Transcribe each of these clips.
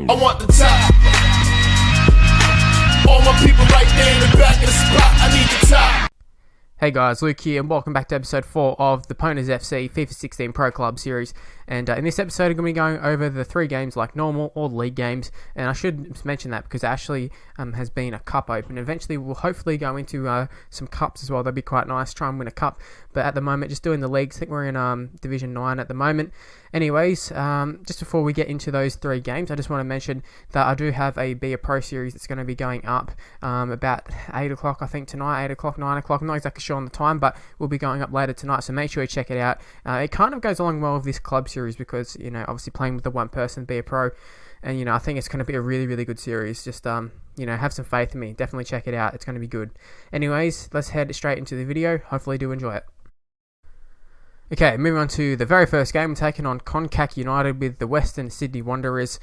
I want the top. All my people right there in the back of the spot. I need the top. Hey guys, Luke here, and welcome back to episode 4 of the Pwners FC FIFA 16 Pro Club series. And in this episode, I'm going to be going over the 3 games like normal, or league games. And I should mention that because it actually has been a cup open. Eventually, we'll hopefully go into some cups as well. That'd be quite nice, try and win a cup. But at the moment, just doing the leagues. I think we're in Division 9 at the moment. Anyways, just before we get into those 3 games, I just want to mention that I do have a Be a Pro series that's going to be going up about 8 o'clock, I think, tonight, 8 o'clock, 9 o'clock. I'm not exactly sure on the time, but we'll be going up later tonight, so make sure you check it out. It kind of goes along well with this club series because, you know, obviously playing with the one person, Be a Pro, and, you know, I think it's going to be a really, really good series. Just, you know, have some faith in me. Definitely check it out. It's going to be good. Anyways, let's head straight into the video. Hopefully you do enjoy it. Okay, moving on to the very first game. We're taking on Concac United with the Western Sydney Wanderers,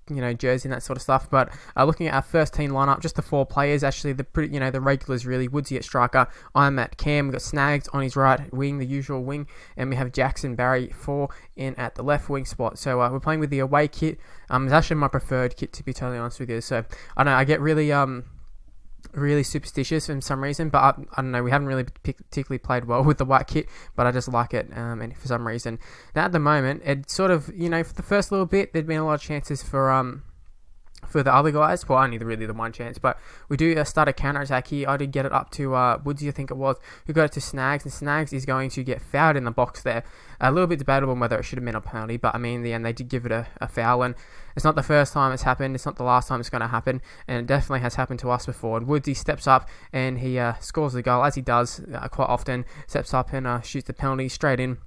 you know, jersey and that sort of stuff. But looking at our first team lineup, just the 4 players, actually, the regulars really. Woodsy at striker, I'm at cam. We've got Snags on his right wing, the usual wing, and we have Jackson Barry 4 in at the left wing spot. So we're playing with the away kit. It's actually my preferred kit, to be totally honest with you. So I know I get really superstitious for some reason, but I don't know, we haven't really particularly played well with the white kit, but I just like it, and for some reason. Now at the moment, it sort of, you know, for the first little bit, there'd been a lot of chances for the other guys. Well, only really the one chance, but we do start a counter-attack here. I did get it up to Woodsy, I think it was, who got it to Snags, and Snags is going to get fouled in the box there. A little bit debatable whether it should have been a penalty, but I mean, in the end, they did give it a foul, and it's not the first time it's happened, it's not the last time it's going to happen, and it definitely has happened to us before. And Woodsy steps up, and he scores the goal, as he does quite often, steps up and shoots the penalty straight in.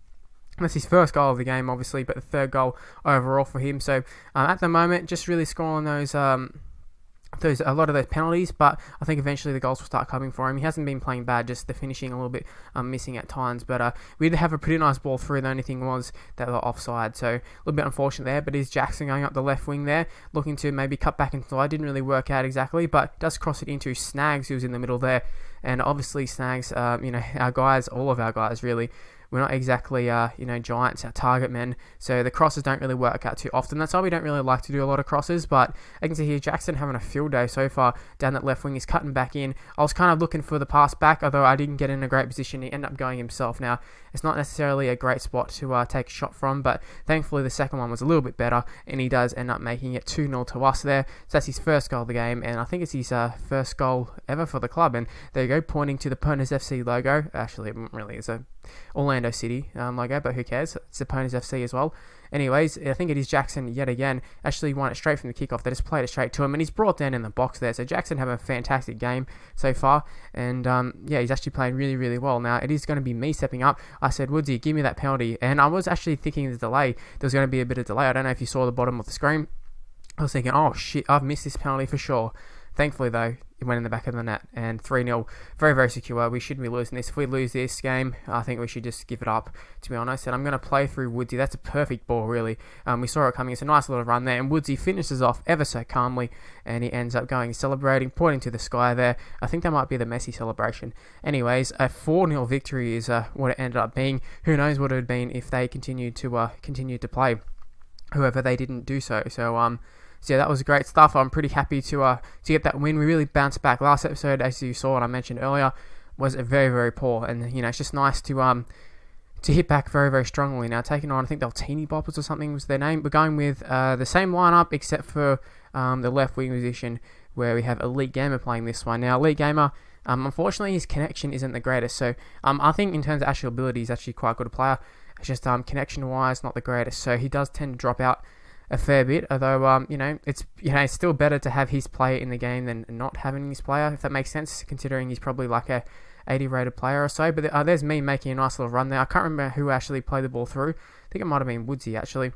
That's his first goal of the game, obviously, but the 3rd goal overall for him. So at the moment, just really scoring those a lot of those penalties, but I think eventually the goals will start coming for him. He hasn't been playing bad, just the finishing a little bit missing at times. But we did have a pretty nice ball through. The only thing was that they were offside, so a little bit unfortunate there. But is Jackson going up the left wing there, looking to maybe cut back inside? Didn't really work out exactly, but does cross it into Snags, who's in the middle there. And obviously Snags, you know, our guys, all of our guys really, we're not exactly, you know, giants, our target men, so the crosses don't really work out too often. That's why we don't really like to do a lot of crosses, but I can see here Jackson having a field day so far down that left wing. He's cutting back in. I was kind of looking for the pass back, although I didn't get in a great position. He ended up going himself. Now, it's not necessarily a great spot to take a shot from, but thankfully the second one was a little bit better, and he does end up making it 2-0 to us there. So that's his first goal of the game, and I think it's his first goal ever for the club. And there you go, pointing to the Pwners FC logo. Actually, it really is a Orlando City logo, but who cares? It's the Pwners FC as well. Anyways, I think it is Jackson yet again. Actually won it straight from the kickoff. They just played it straight to him, and he's brought down in the box there. So Jackson having a fantastic game so far, and yeah, he's actually playing really, really well. Now it is going to be me stepping up. I said, Woodsy, give me that penalty, and I was actually thinking the delay. There was going to be a bit of delay. I don't know if you saw the bottom of the screen. I was thinking, oh shit, I've missed this penalty for sure. Thankfully, though, it went in the back of the net, and 3-0, very, very secure. We shouldn't be losing this. If we lose this game, I think we should just give it up, to be honest. And I'm going to play through Woodsy. That's a perfect ball, really. We saw it coming. It's a nice little run there, and Woodsy finishes off ever so calmly, and he ends up going celebrating, pointing to the sky there. I think that might be the Messi celebration. Anyways, a 4-0 victory is what it ended up being. Who knows what it would have been if they continued to play, whoever they didn't do so. So yeah, that was great stuff. I'm pretty happy to get that win. We really bounced back. Last episode, as you saw and I mentioned earlier, was very, very poor. And, you know, it's just nice to hit back very, very strongly. Now, taking on, I think they were Teeny Boppers or something was their name. We're going with the same lineup except for the left wing position, where we have Elite Gamer playing this one. Now, Elite Gamer, unfortunately, his connection isn't the greatest. So I think in terms of actual ability, he's actually quite a good player. It's just connection-wise, not the greatest. So he does tend to drop out a fair bit, although you know, it's still better to have his player in the game than not having his player, if that makes sense, considering he's probably like a 80 rated player or so. But there's me making a nice little run there. I can't remember who actually played the ball through. I think it might have been Woodsy actually.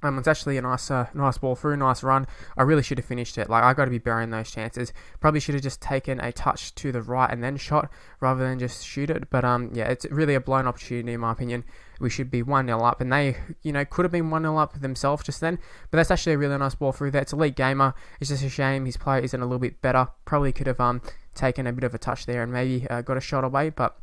It's actually a nice ball through, nice run. I really should have finished it. Like, I got to be burying those chances. Probably should have just taken a touch to the right and then shot, rather than just shoot it. But yeah, it's really a blown opportunity in my opinion. We should be 1-0 up, and they, you know, could have been 1-0 up themselves just then. But that's actually a really nice ball through there. It's Elite Gamer. It's just a shame his player isn't a little bit better. Probably could have taken a bit of a touch there and maybe got a shot away, but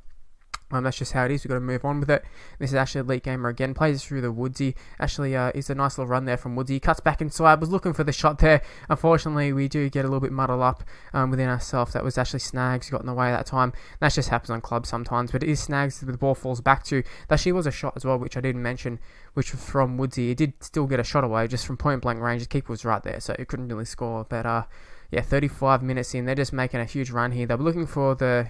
That's just how it is. We've got to move on with it. This is actually a Elite Gamer again. Plays through the Woodsy. Actually, is a nice little run there from Woodsy. Cuts back inside. Was looking for the shot there. Unfortunately, we do get a little bit muddled up within ourselves. That was actually Snags who got in the way that time. That just happens on clubs sometimes. But it is Snags that the ball falls back to. That actually was a shot as well, which I didn't mention, which was from Woodsy. It did still get a shot away just from point blank range. The keeper was right there, so it couldn't really score. But yeah, 35 minutes in, they're just making a huge run here. They were looking for the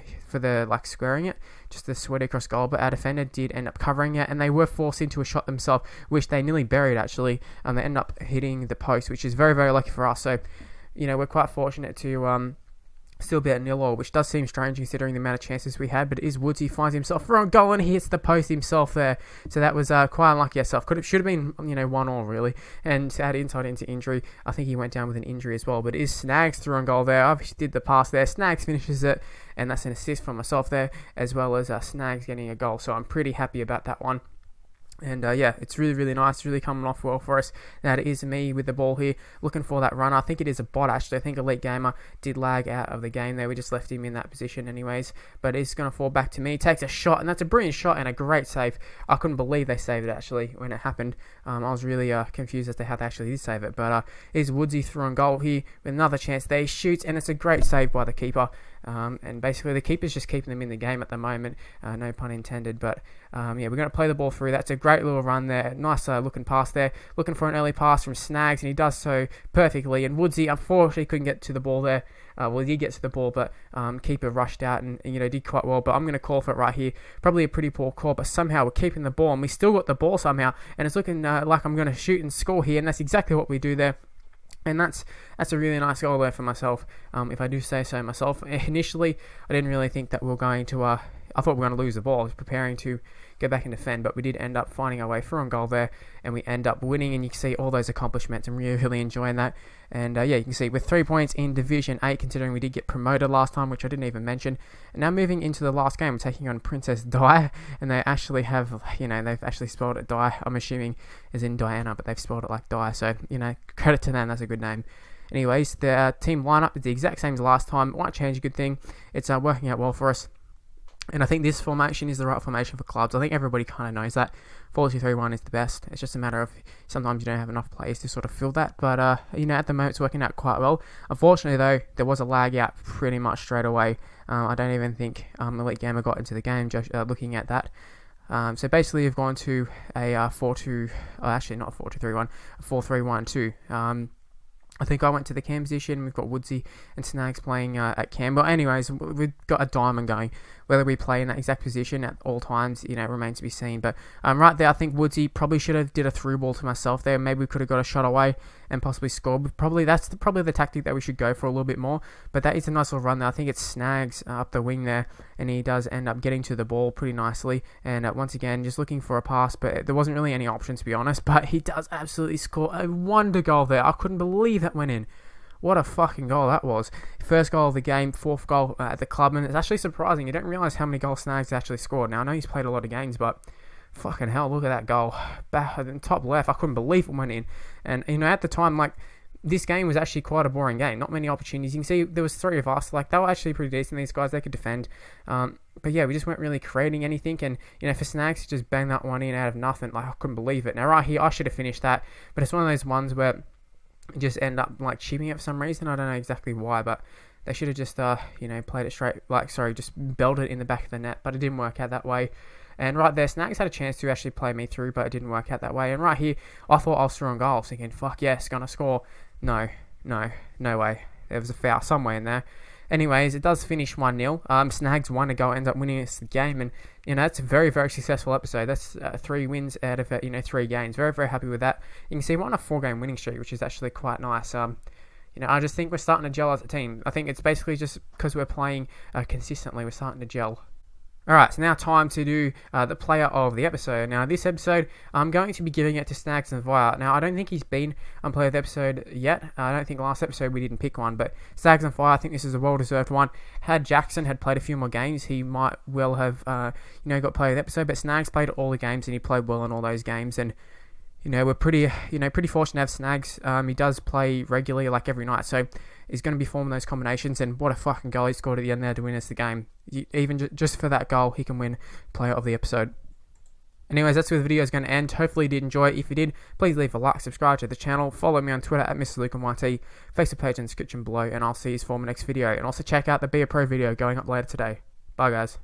like squaring it, just the sweaty across goal, but our defender did end up covering it, and they were forced into a shot themselves, which they nearly buried actually. They end up hitting the post, which is very, very lucky for us. So, we're quite fortunate to still be at 0-0, which does seem strange considering the amount of chances we had, but it is Woodsy finds himself for a goal and he hits the post himself there. So that was quite unlucky yourself. Should have been 1-1 really, and to add inside into injury, I think he went down with an injury as well. But it is Snags through on goal there. Obviously did the pass there. Snags finishes it, and that's an assist from myself there, as well as Snags getting a goal. So I'm pretty happy about that one. And yeah, it's really, really nice, really coming off well for us. Now it is me with the ball here, looking for that runner. I think it is a bot actually. I think Elite Gamer did lag out of the game there. We just left him in that position anyways. But it's going to fall back to me. Takes a shot, and that's a brilliant shot and a great save. I couldn't believe they saved it actually when it happened. I was really confused as to how they actually did save it. But here's Woodsy through on goal here with another chance there. He shoots, and it's a great save by the keeper. And basically the keeper's just keeping them in the game at the moment, no pun intended. But yeah, we're going to play the ball through. That's a great little run there. Nice looking pass there. Looking for an early pass from Snags, and he does so perfectly. And Woodsy unfortunately couldn't get to the ball there. Well, he did get to the ball, but keeper rushed out and did quite well. But I'm going to call for it right here. Probably a pretty poor call, but somehow we're keeping the ball, and we still got the ball somehow. And it's looking like I'm going to shoot and score here, and that's exactly what we do there. And that's a really nice goal there for myself, if I do say so myself. Initially, I didn't really think that we were going to... I thought we were going to lose the ball. I was preparing to go back and defend, but we did end up finding our way through on goal there, and we end up winning, and you can see all those accomplishments. I'm really, really enjoying that. And yeah, you can see with 3 points in Division 8, considering we did get promoted last time, which I didn't even mention. And now moving into the last game, we're taking on Princess Di, and they actually have, they've actually spelled it Di. I'm assuming as in Diana, but they've spelled it like Di, so, credit to them, that's a good name. Anyways, the team lineup is the exact same as last time. It won't change, a good thing. It's working out well for us. And I think this formation is the right formation for clubs. I think everybody kind of knows that 4-2-3-1 is the best. It's just a matter of sometimes you don't have enough players to sort of fill that. But, at the moment it's working out quite well. Unfortunately, though, there was a lag out pretty much straight away. I don't even think Elite Gamer got into the game just looking at that. So basically, you've gone to a 4-3-1-2. I think I went to the cam position. We've got Woodsy and Snags playing at cam. But anyways, we've got a diamond going. Whether we play in that exact position at all times, remains to be seen. But right there, I think Woodsy probably should have did a through ball to myself there. Maybe we could have got a shot away and possibly scored. But that's probably the tactic that we should go for a little bit more. But that is a nice little run there. I think it's Snags up the wing there, and he does end up getting to the ball pretty nicely. And once again, just looking for a pass, but there wasn't really any option, to be honest. But he does absolutely score a wonder goal there. I couldn't believe that went in. What a fucking goal that was. First goal of the game, fourth goal at the club, and it's actually surprising. You don't realise how many goals Snags actually scored. Now, I know he's played a lot of games, but fucking hell, look at that goal. Back in top left, I couldn't believe it went in. And, at the time, this game was actually quite a boring game. Not many opportunities. You can see there was 3 of us. They were actually pretty decent, these guys. They could defend. But yeah, we just weren't really creating anything. And, for Snags to just bang that one in out of nothing, I couldn't believe it. Now, right here, I should have finished that. But it's one of those ones where just end up chipping it for some reason. I don't know exactly why, but they should have just played it straight, just belted it in the back of the net, but it didn't work out that way. And right there, Snags had a chance to actually play me through, but it didn't work out that way. And right here, I thought I was through on goal. I was thinking, fuck yes, gonna score. No way. There was a foul somewhere in there. Anyways, it does finish 1-0. Snags won a goal, ends up winning us the game, and that's a very, very successful episode. That's 3 wins out of 3 games. Very, very happy with that. You can see we're on a 4-game winning streak, which is actually quite nice. I just think we're starting to gel as a team. I think it's basically just because we're playing consistently, we're starting to gel. Alright, so now time to do the player of the episode. Now, this episode, I'm going to be giving it to Snags and Fire. Now, I don't think he's been on player of the episode yet. I don't think last episode we didn't pick one, but Snags and Fire, I think this is a well-deserved one. Had Jackson had played a few more games, he might well have, got player of the episode, but Snags played all the games, and he played well in all those games, and we're pretty fortunate to have Snags. He does play regularly, every night, so is going to be forming those combinations. And what a fucking goal he scored at the end there to win us the game. Even just for that goal, he can win player of the episode. Anyways, that's where the video is going to end. Hopefully you did enjoy it. If you did, please leave a like, subscribe to the channel, follow me on Twitter at MrLuke, Facebook page in the description below, and I'll see you for my next video. And also check out the Be a Pro video going up later today. Bye guys.